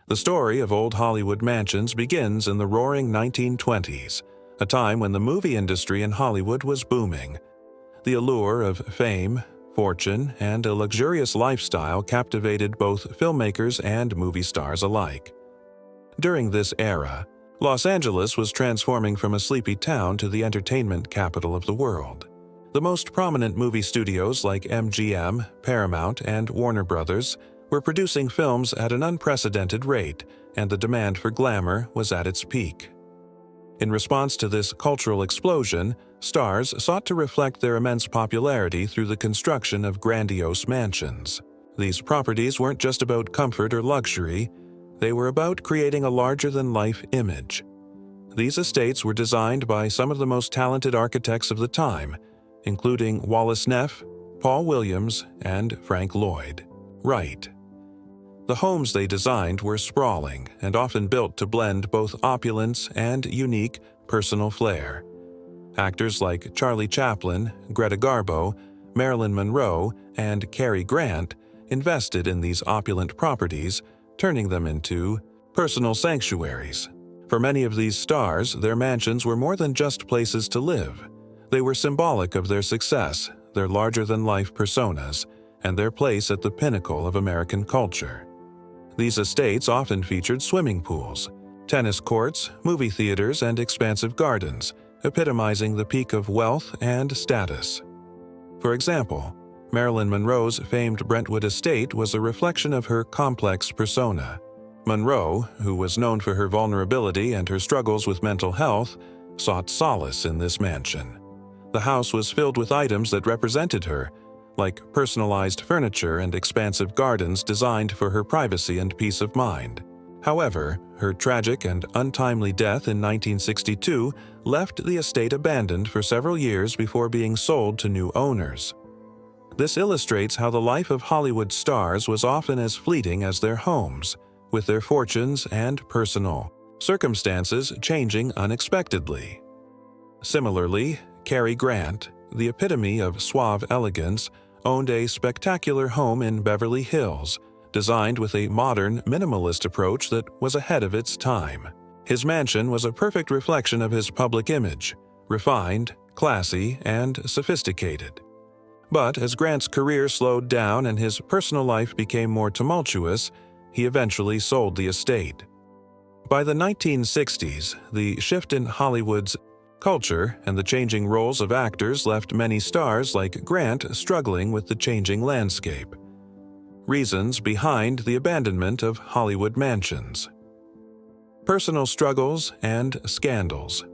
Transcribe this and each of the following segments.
The story of old Hollywood mansions begins in the roaring 1920s, a time when the movie industry in Hollywood was booming. The allure of fame, fortune, and a luxurious lifestyle captivated both filmmakers and movie stars alike. During this era, Los Angeles was transforming from a sleepy town to the entertainment capital of the world. The most prominent movie studios like MGM, Paramount, and Warner Brothers were producing films at an unprecedented rate, and the demand for glamour was at its peak. In response to this cultural explosion, stars sought to reflect their immense popularity through the construction of grandiose mansions. These properties weren't just about comfort or luxury, they were about creating a larger-than-life image. These estates were designed by some of the most talented architects of the time, including Wallace Neff, Paul Williams, and Frank Lloyd Wright. The homes they designed were sprawling and often built to blend both opulence and unique personal flair. Actors like Charlie Chaplin, Greta Garbo, Marilyn Monroe, and Carrie Grant invested in these opulent properties, turning them into personal sanctuaries. For many of these stars, their mansions were more than just places to live. They were symbolic of their success, their larger-than-life personas, and their place at the pinnacle of American culture. These estates often featured swimming pools, tennis courts, movie theaters, and expansive gardens, epitomizing the peak of wealth and status. For example, Marilyn Monroe's famed Brentwood estate was a reflection of her complex persona. Monroe, who was known for her vulnerability and her struggles with mental health, sought solace in this mansion. The house was filled with items that represented her, like personalized furniture and expansive gardens designed for her privacy and peace of mind. However, her tragic and untimely death in 1962 left the estate abandoned for several years before being sold to new owners. This illustrates how the life of Hollywood stars was often as fleeting as their homes, with their fortunes and personal circumstances changing unexpectedly. Similarly, Carrie Grant, the epitome of suave elegance, owned a spectacular home in Beverly Hills, designed with a modern, minimalist approach that was ahead of its time. His mansion was a perfect reflection of his public image, refined, classy, and sophisticated. But as Grant's career slowed down and his personal life became more tumultuous, he eventually sold the estate. By the 1960s, the shift in Hollywood's culture and the changing roles of actors left many stars like Grant struggling with the changing landscape. Reasons behind the abandonment of Hollywood mansions. Personal struggles and scandals.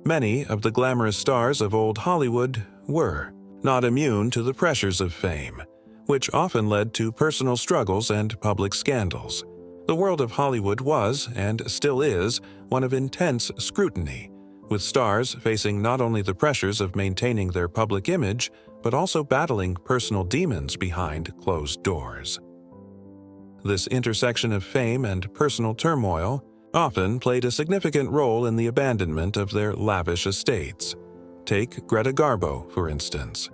Many of the glamorous stars of old Hollywood were not immune to the pressures of fame, which often led to personal struggles and public scandals. The world of Hollywood was, and still is, one of intense scrutiny, with stars facing not only the pressures of maintaining their public image, but also battling personal demons behind closed doors. This intersection of fame and personal turmoil often played a significant role in the abandonment of their lavish estates. Take Greta Garbo, for instance.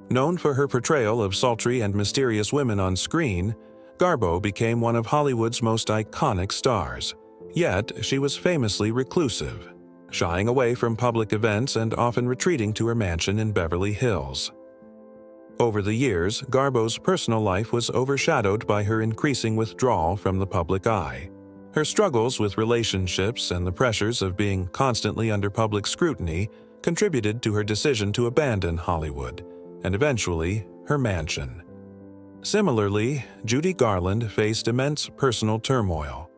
Known for her portrayal of sultry and mysterious women on screen, Garbo became one of Hollywood's most iconic stars. Yet, she was famously reclusive, shying away from public events and often retreating to her mansion in Beverly Hills. Over the years, Garbo's personal life was overshadowed by her increasing withdrawal from the public eye. Her struggles with relationships and the pressures of being constantly under public scrutiny contributed to her decision to abandon Hollywood, and eventually, her mansion. Similarly, Judy Garland faced immense personal turmoil.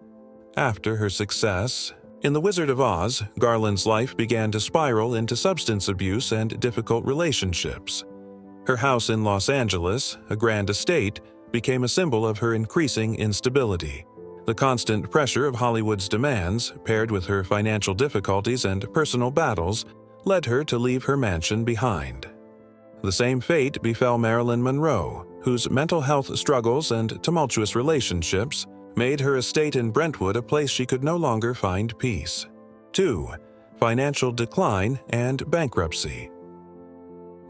After her success in The Wizard of Oz, Garland's life began to spiral into substance abuse and difficult relationships. Her house in Los Angeles, a grand estate, became a symbol of her increasing instability. The constant pressure of Hollywood's demands, paired with her financial difficulties and personal battles, led her to leave her mansion behind. The same fate befell Marilyn Monroe, whose mental health struggles and tumultuous relationships made her estate in Brentwood a place she could no longer find peace. 2. Financial decline and bankruptcy.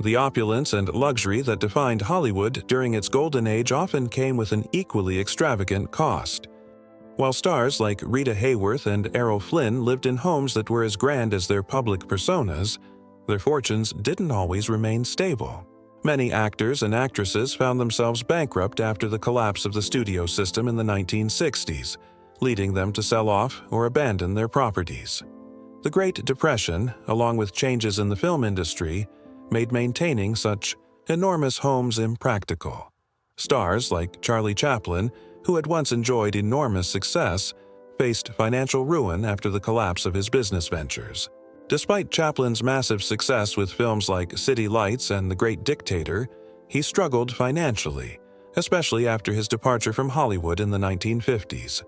The opulence and luxury that defined Hollywood during its golden age often came with an equally extravagant cost. While stars like Rita Hayworth and Errol Flynn lived in homes that were as grand as their public personas, their fortunes didn't always remain stable. Many actors and actresses found themselves bankrupt after the collapse of the studio system in the 1960s, leading them to sell off or abandon their properties. The Great Depression, along with changes in the film industry, made maintaining such enormous homes impractical. Stars like Charlie Chaplin, who had once enjoyed enormous success, faced financial ruin after the collapse of his business ventures. Despite Chaplin's massive success with films like City Lights and The Great Dictator, he struggled financially, especially after his departure from Hollywood in the 1950s.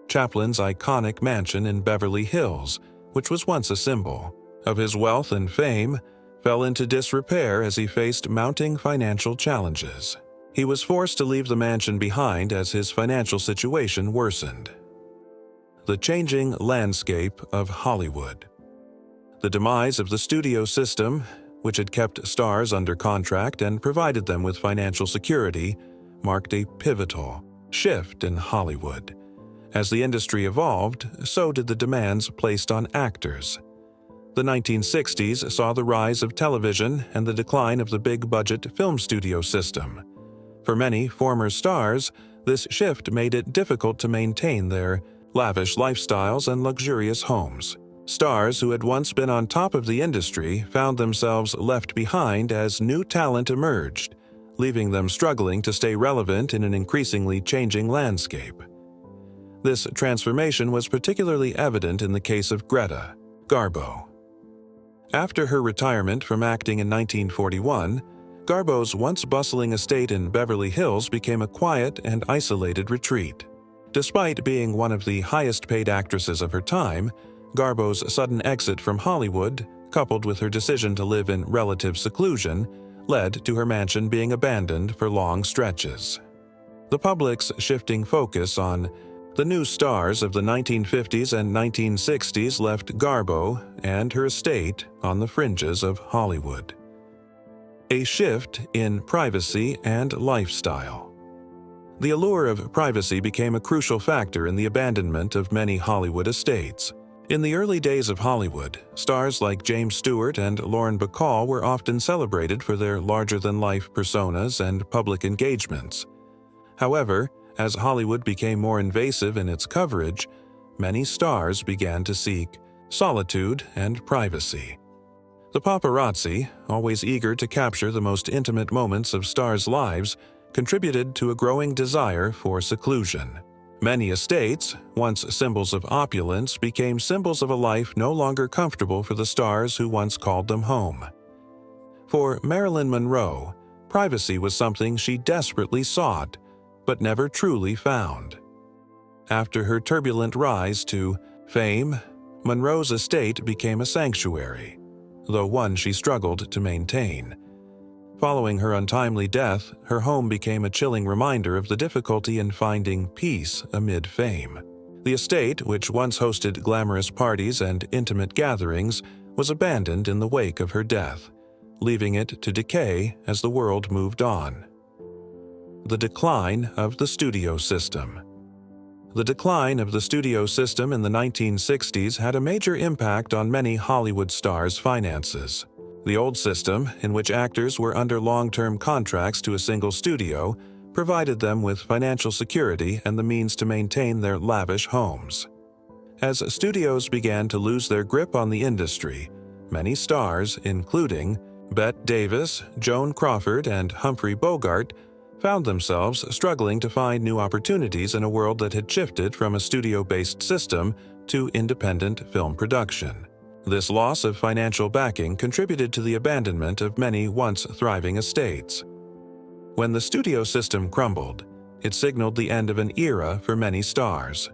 Chaplin's iconic mansion in Beverly Hills, which was once a symbol of his wealth and fame, fell into disrepair as he faced mounting financial challenges. He was forced to leave the mansion behind as his financial situation worsened. The changing landscape of Hollywood. The demise of the studio system, which had kept stars under contract and provided them with financial security, marked a pivotal shift in Hollywood. As the industry evolved, so did the demands placed on actors. The 1960s saw the rise of television and the decline of the big-budget film studio system. For many former stars, this shift made it difficult to maintain their lavish lifestyles and luxurious homes. Stars who had once been on top of the industry found themselves left behind as new talent emerged, leaving them struggling to stay relevant in an increasingly changing landscape. This transformation was particularly evident in the case of Greta Garbo. After her retirement from acting in 1941, Garbo's once bustling estate in Beverly Hills became a quiet and isolated retreat. Despite being one of the highest-paid actresses of her time, Garbo's sudden exit from Hollywood, coupled with her decision to live in relative seclusion, led to her mansion being abandoned for long stretches. The public's shifting focus on the new stars of the 1950s and 1960s left Garbo and her estate on the fringes of Hollywood. A shift in privacy and lifestyle. The allure of privacy became a crucial factor in the abandonment of many Hollywood estates. In the early days of Hollywood, stars like James Stewart and Lauren Bacall were often celebrated for their larger-than-life personas and public engagements. However, as Hollywood became more invasive in its coverage, many stars began to seek solitude and privacy. The paparazzi, always eager to capture the most intimate moments of stars' lives, contributed to a growing desire for seclusion. Many estates, once symbols of opulence, became symbols of a life no longer comfortable for the stars who once called them home. For Marilyn Monroe, privacy was something she desperately sought, but never truly found. After her turbulent rise to fame, Monroe's estate became a sanctuary, though one she struggled to maintain. Following her untimely death, her home became a chilling reminder of the difficulty in finding peace amid fame. The estate, which once hosted glamorous parties and intimate gatherings, was abandoned in the wake of her death, leaving it to decay as the world moved on. The decline of the studio system. The decline of the studio system in the 1960s had a major impact on many Hollywood stars' finances. The old system, in which actors were under long-term contracts to a single studio, provided them with financial security and the means to maintain their lavish homes. As studios began to lose their grip on the industry, many stars, including Bette Davis, Joan Crawford, and Humphrey Bogart, found themselves struggling to find new opportunities in a world that had shifted from a studio-based system to independent film production. This loss of financial backing contributed to the abandonment of many once thriving estates. When the studio system crumbled, it signaled the end of an era for many stars.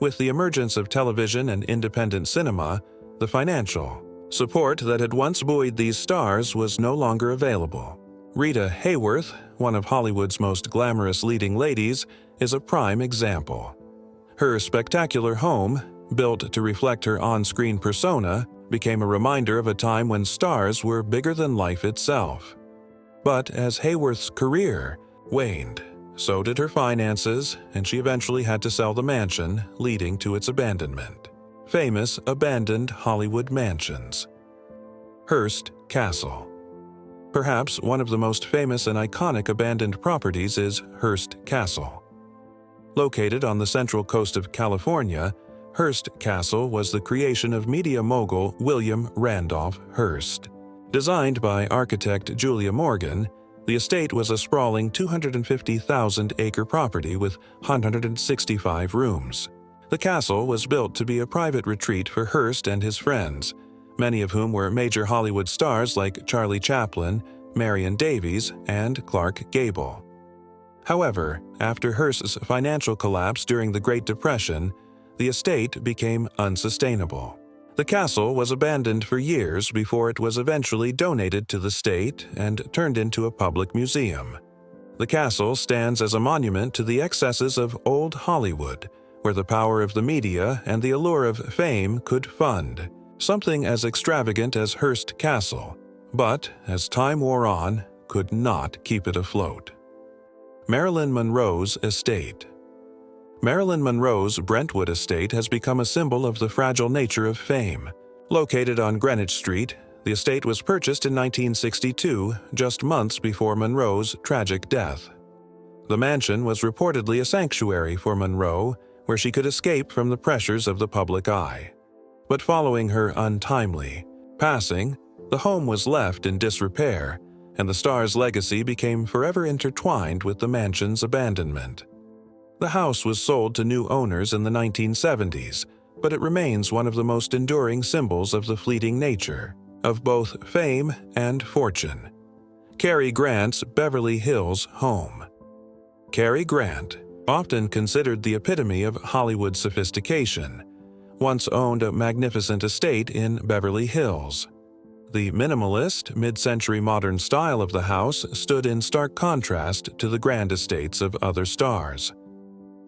With the emergence of television and independent cinema, the financial support that had once buoyed these stars was no longer available. Rita Hayworth, one of Hollywood's most glamorous leading ladies, is a prime example. Her spectacular home, built to reflect her on-screen persona, became a reminder of a time when stars were bigger than life itself. But as Hayworth's career waned, So did her finances, and she eventually had to sell the mansion, leading to its abandonment. Famous abandoned Hollywood mansions. Hurst Castle. Perhaps one of the most famous and iconic abandoned properties is Hurst Castle. Located on the central coast of California, Hurst Castle was the creation of media mogul William Randolph Hurst. Designed by architect Julia Morgan, the estate was a sprawling 250,000-acre property with 165 rooms. The castle was built to be a private retreat for Hurst and his friends, many of whom were major Hollywood stars like Charlie Chaplin, Marion Davies, and Clark Gable. However, after Hearst's financial collapse during the Great Depression, the estate became unsustainable. The castle was abandoned for years before it was eventually donated to the state and turned into a public museum. The castle stands as a monument to the excesses of old Hollywood, where the power of the media and the allure of fame could fund something as extravagant as Hearst Castle, but, as time wore on, could not keep it afloat. Marilyn Monroe's estate. Marilyn Monroe's Brentwood estate has become a symbol of the fragile nature of fame. Located on Greenwich Street, the estate was purchased in 1962, just months before Monroe's tragic death. The mansion was reportedly a sanctuary for Monroe, where she could escape from the pressures of the public eye. But following her untimely passing, the home was left in disrepair, and the star's legacy became forever intertwined with the mansion's abandonment. The house was sold to new owners in the 1970s, but it remains one of the most enduring symbols of the fleeting nature of both fame and fortune. Carrie Grant's Beverly Hills home. Carrie Grant, often considered the epitome of Hollywood sophistication, once owned a magnificent estate in Beverly Hills. The minimalist, mid-century modern style of the house stood in stark contrast to the grand estates of other stars.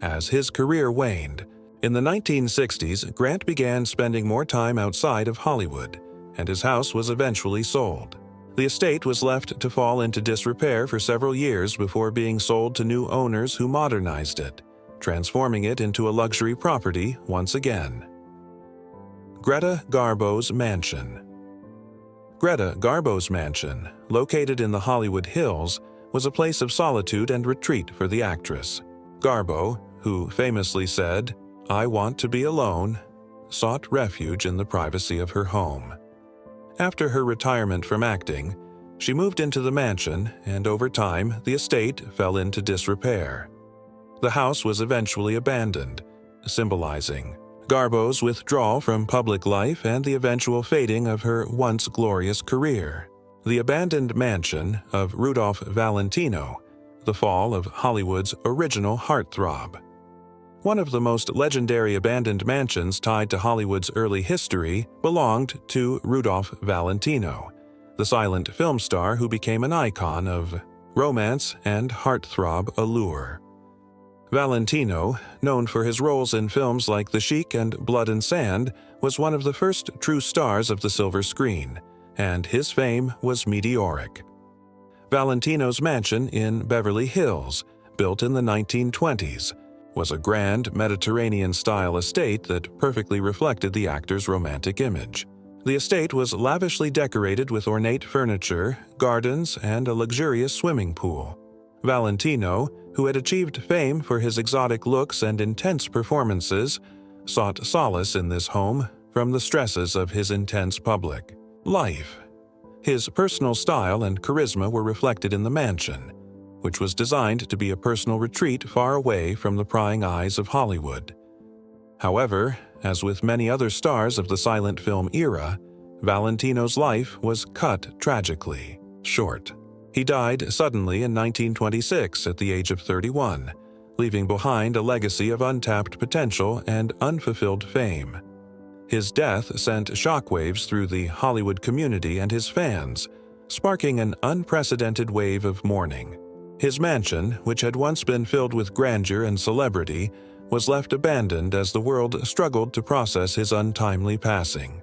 As his career waned, in the 1960s, Grant began spending more time outside of Hollywood, and his house was eventually sold. The estate was left to fall into disrepair for several years before being sold to new owners who modernized it, transforming it into a luxury property once again. Greta Garbo's mansion. Greta Garbo's mansion, located in the Hollywood Hills, was a place of solitude and retreat for the actress. Garbo, who famously said, "I want to be alone," sought refuge in the privacy of her home. After her retirement from acting, she moved into the mansion, and over time, the estate fell into disrepair. The house was eventually abandoned, symbolizing Garbo's withdrawal from public life and the eventual fading of her once glorious career. The abandoned mansion of Rudolph Valentino, the fall of Hollywood's original heartthrob. One of the most legendary abandoned mansions tied to Hollywood's early history belonged to Rudolph Valentino, the silent film star who became an icon of romance and heartthrob allure. Valentino, known for his roles in films like The Sheik and Blood and Sand, was one of the first true stars of the silver screen, and his fame was meteoric. Valentino's mansion in Beverly Hills, built in the 1920s, was a grand Mediterranean-style estate that perfectly reflected the actor's romantic image. The estate was lavishly decorated with ornate furniture, gardens, and a luxurious swimming pool. Valentino, who had achieved fame for his exotic looks and intense performances, sought solace in this home from the stresses of his intense public life. His personal style and charisma were reflected in the mansion, which was designed to be a personal retreat far away from the prying eyes of Hollywood. However, as with many other stars of the silent film era, Valentino's life was cut tragically short. He died suddenly in 1926 at the age of 31, leaving behind a legacy of untapped potential and unfulfilled fame. His death sent shockwaves through the Hollywood community and his fans, sparking an unprecedented wave of mourning. His mansion, which had once been filled with grandeur and celebrity, was left abandoned as the world struggled to process his untimely passing.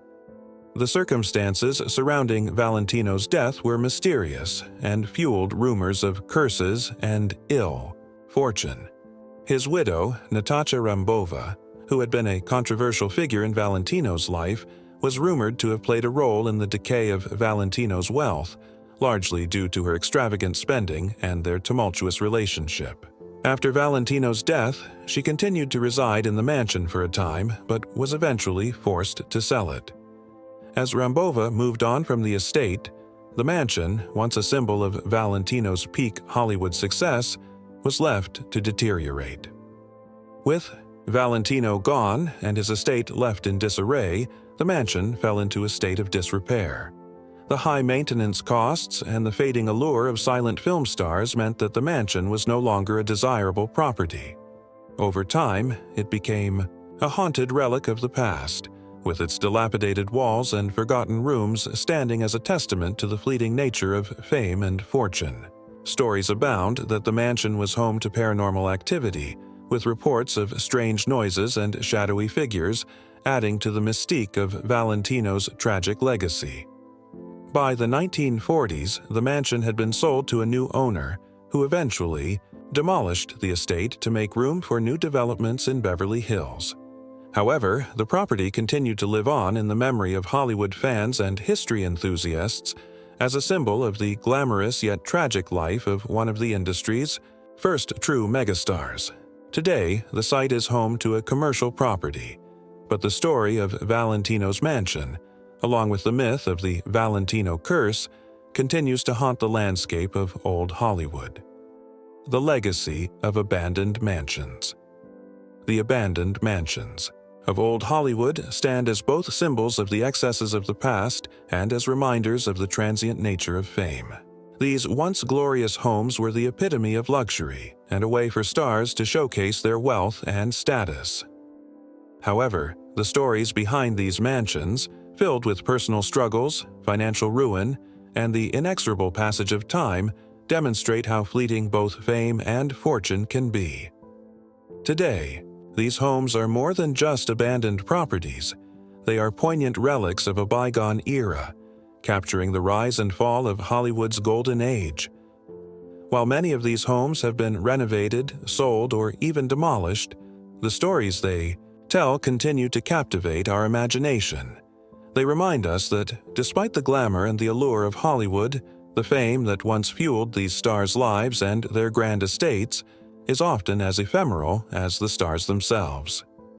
The circumstances surrounding Valentino's death were mysterious and fueled rumors of curses and ill fortune. His widow, Natasha Rambova, who had been a controversial figure in Valentino's life, was rumored to have played a role in the decay of Valentino's wealth, largely due to her extravagant spending and their tumultuous relationship. After Valentino's death, she continued to reside in the mansion for a time, but was eventually forced to sell it. As Rambova moved on from the estate, the mansion, once a symbol of Valentino's peak Hollywood success, was left to deteriorate. With Valentino gone and his estate left in disarray, the mansion fell into a state of disrepair. The high maintenance costs and the fading allure of silent film stars meant that the mansion was no longer a desirable property. Over time, it became a haunted relic of the past, with its dilapidated walls and forgotten rooms standing as a testament to the fleeting nature of fame and fortune. Stories abound that the mansion was home to paranormal activity, with reports of strange noises and shadowy figures, adding to the mystique of Valentino's tragic legacy. By the 1940s, the mansion had been sold to a new owner, who eventually demolished the estate to make room for new developments in Beverly Hills. However, the property continued to live on in the memory of Hollywood fans and history enthusiasts as a symbol of the glamorous yet tragic life of one of the industry's first true megastars. Today, the site is home to a commercial property, but the story of Valentino's mansion, along with the myth of the Valentino curse, continues to haunt the landscape of old Hollywood. The legacy of abandoned mansions. The abandoned mansions of old Hollywood stand as both symbols of the excesses of the past and as reminders of the transient nature of fame. These once glorious homes were the epitome of luxury and a way for stars to showcase their wealth and status. However, the stories behind these mansions, filled with personal struggles, financial ruin, and the inexorable passage of time, demonstrate how fleeting both fame and fortune can be. Today, these homes are more than just abandoned properties. They are poignant relics of a bygone era, capturing the rise and fall of Hollywood's golden age. While many of these homes have been renovated, sold, or even demolished, the stories they tell continue to captivate our imagination. They remind us that, despite the glamour and the allure of Hollywood, the fame that once fueled these stars' lives and their grand estates is often as ephemeral as the stars themselves.